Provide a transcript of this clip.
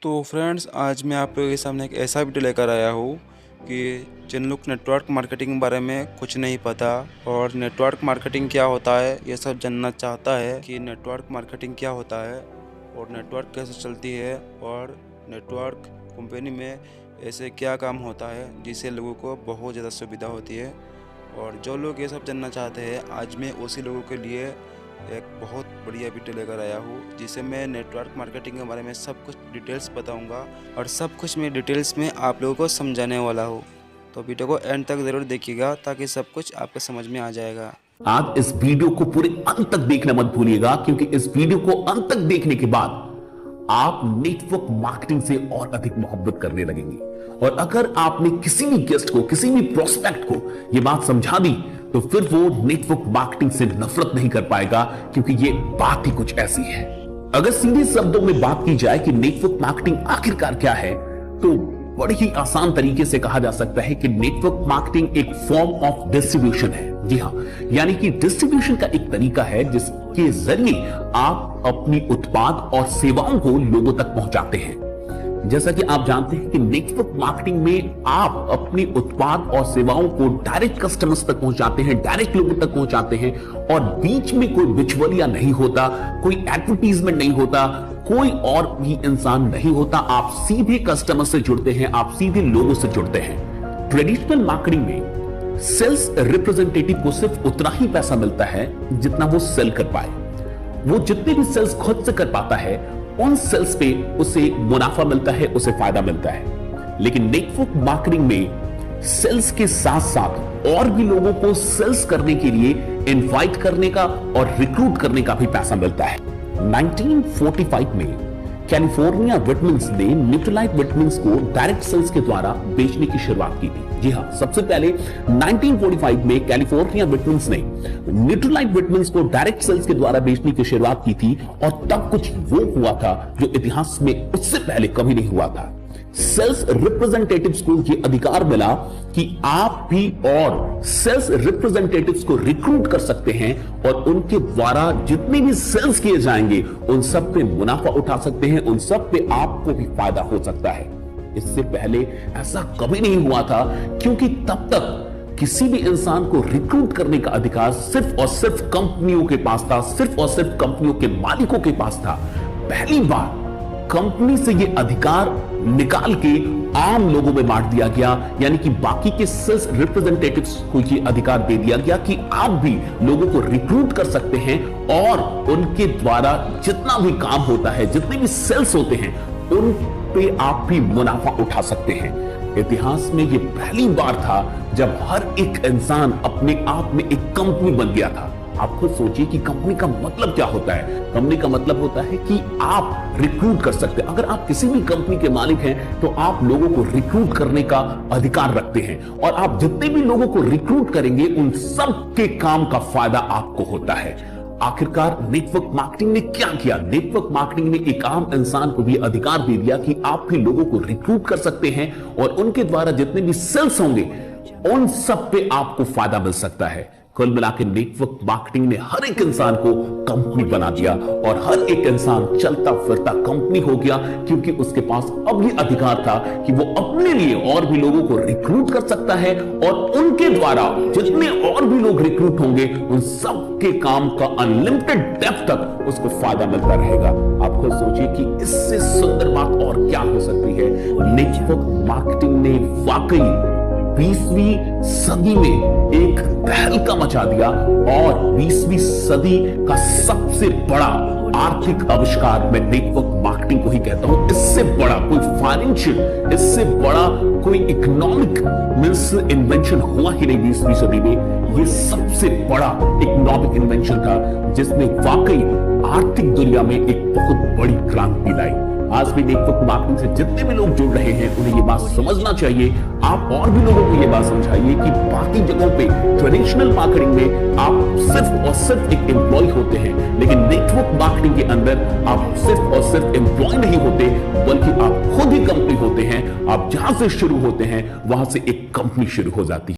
तो फ्रेंड्स, आज मैं आप लोगों के सामने एक ऐसा वीडियो लेकर आया हूँ कि जिन लोग नेटवर्क मार्केटिंग के बारे में कुछ नहीं पता और नेटवर्क मार्केटिंग क्या होता है ये सब जानना चाहता है कि नेटवर्क मार्केटिंग क्या होता है और नेटवर्क कैसे चलती है और नेटवर्क कंपनी में ऐसे क्या काम होता है जिससे लोगों को बहुत ज़्यादा सुविधा होती है। और जो लोग ये सब जानना चाहते हैं, आज मैं उसी लोगों के लिए एक बहुत बढ़िया वीडियो लेकर आया हूँ जिसे मैं नेटवर्क मार्केटिंग के बारे में सब कुछ डिटेल्स बताऊंगा और सब कुछ मैं डिटेल्स में आप लोगों को समझाने वाला हूँ। तो वीडियो को एंड तक ज़रूर देखिएगा ताकि सब कुछ आपके समझ में आ जाएगा। आप इस वीडियो को पूरे अंत तक देखना मत भूलिएगा, क्योंकि इस वीडियो को अंत तक देखने के बाद आप नेटवर्क मार्केटिंग से और अधिक मोहब्बत करने लगेंगे। और अगर आपने किसी भी गेस्ट को, किसी भी प्रोस्पेक्ट को यह बात समझा दी तो फिर वो नेटवर्क मार्केटिंग से नफरत नहीं कर पाएगा, क्योंकि ये बात ही कुछ ऐसी है। अगर सीधे शब्दों में बात की जाए कि नेटवर्क मार्केटिंग आखिरकार क्या है, तो बड़ी ही आसान तरीके से कहा जा सकता है कि नेटवर्क मार्केटिंग एक फॉर्म ऑफ डिस्ट्रीब्यूशन है। जी हां, यानी कि डिस्ट्रीब्यूशन का एक तरीका है जिसके जरिए आप अपनी उत्पाद और सेवाओं को लोगों तक पहुंचाते हैं। जैसा कि आप जानते हैं कि नेटवर्क मार्केटिंग में आप अपनी उत्पाद और सेवाओं को डायरेक्ट कस्टमर्स तक पहुंचाते हैं, डायरेक्ट लोगों तक पहुंचाते हैं और बीच में कोई बिचौलिया नहीं होता, कोई एडवर्टीजमेंट नहीं होता, कोई और भी इंसान नहीं होता। आप सीधे कस्टमर से जुड़ते हैं, आप सीधे लोगों से जुड़ते हैं। ट्रेडिशनल मार्केटिंग में सेल्स रिप्रेजेंटेटिव को सिर्फ उतना ही पैसा मिलता है जितना वो सेल कर पाए। वो जितने भी सेल्स खुद से कर पाता है उन सेल्स पे उसे मुनाफा मिलता है, उसे फायदा मिलता है। लेकिन नेटवर्क मार्केटिंग में सेल्स के साथ साथ और भी लोगों को सेल्स करने के लिए इनवाइट करने का और रिक्रूट करने का भी पैसा मिलता है। 1945 में कैलिफोर्निया विटामिन्स ने न्यूट्रलाइट विटामिन्स को डायरेक्ट सेल्स के द्वारा बेचने की शुरुआत की थी। जी हां, सबसे पहले 1945 में कैलिफोर्निया विटामिन्स ने न्यूट्रलाइट विटामिन्स को डायरेक्ट सेल्स के द्वारा बेचने की शुरुआत की थी और तब कुछ वो हुआ था जो इतिहास में उससे पहले कभी नहीं हुआ था। सेल्स रिप्रेजेंटेटिव्स को यह अधिकार मिला कि आप भी और सेल्स रिप्रेजेंटेटिव्स को रिक्रूट कर सकते हैं और उनके द्वारा जितने भी सेल्स किए जाएंगे उन सब पे मुनाफा उठा सकते हैं, उन सब पे आपको भी फायदा हो सकता है। इससे पहले ऐसा कभी नहीं हुआ था, क्योंकि तब तक किसी भी इंसान को रिक्रूट करने का अधिकार सिर्फ और सिर्फ कंपनियों के पास था, सिर्फ और सिर्फ कंपनियों के मालिकों के पास था। पहली बार कंपनी से यह अधिकार निकाल के आम लोगों में बांट दिया गया, यानी कि बाकी के सेल्स रिप्रेजेंटेटिव्स को यह अधिकार दे दिया गया कि आप भी लोगों को रिक्रूट कर सकते हैं और उनके द्वारा जितना भी काम होता है, जितने भी सेल्स होते हैं, उन पे आप भी मुनाफा उठा सकते हैं। इतिहास में यह पहली बार था जब हर एक इंसान अपने आप में एक कंपनी बन गया था। आप खुद सोचिए कि कंपनी का मतलब क्या होता है। कंपनी का मतलब होता है कि आप रिक्रूट कर सकते हैं। अगर आप किसी भी कंपनी के मालिक हैं तो आप लोगों को रिक्रूट करने का अधिकार रखते हैं और आप जितने भी लोगों को रिक्रूट करेंगे उन सब के काम का फायदा आपको होता है। आखिरकार नेटवर्क मार्केटिंग ने क्या किया? नेटवर्क मार्केटिंग ने एक आम इंसान को भी अधिकार दे दिया कि आप भी लोगों को रिक्रूट कर सकते हैं और उनके द्वारा जितने भी सेल्स होंगे उन सब पे आपको फायदा मिल सकता है। कुल मिलाकर नेटवर्क मार्केटिंग ने हर एक इंसान को कंपनी बना दिया और हर एक इंसान चलता फिरता कंपनी हो गया, क्योंकि उसके पास अब ये अधिकार था कि वो अपने लिए और भी लोगों को रिक्रूट कर सकता है और उनके द्वारा जितने और भी लोग रिक्रूट होंगे उन सब के काम का अनलिमिटेड डेप्थ तक उसको फायदा मिलता रहेगा। आप खुद सोचिए कि इससे सुंदर बात और क्या हो सकती है। नेटवर्क मार्केटिंग ने वाकई 20वीं सदी में एक तहलका मचा दिया और 20वीं सदी का सबसे बड़ा आर्थिक आविष्कार मैं नेटवर्क मार्केटिंग को ही कहता हूं। इससे बड़ा कोई फाइनेंशियल, इससे बड़ा कोई इकोनॉमिक मींस इन्वेंशन हुआ ही नहीं 20वीं सदी में। यह सबसे बड़ा इकोनॉमिक इन्वेंशन था जिसने वाकई आर्थिक दुनिया में एक बहुत बड़ी क्रांति लाई। आज भी नेटवर्क मार्केटिंग से जितने भी लोग जुड़ रहे हैं उन्हें ये बात समझना चाहिए। आप और भी लोगों को ये बात समझाइए कि बाकी जगहों पे ट्रेडिशनल मार्केटिंग में आप सिर्फ और सिर्फ एक एम्प्लॉय होते हैं, लेकिन नेटवर्क मार्केटिंग के अंदर आप सिर्फ और सिर्फ एम्प्लॉय नहीं होते, बल्कि आप खुद ही कंपनी होते हैं। आप जहां से शुरू होते हैं वहां से एक कंपनी शुरू हो जाती है।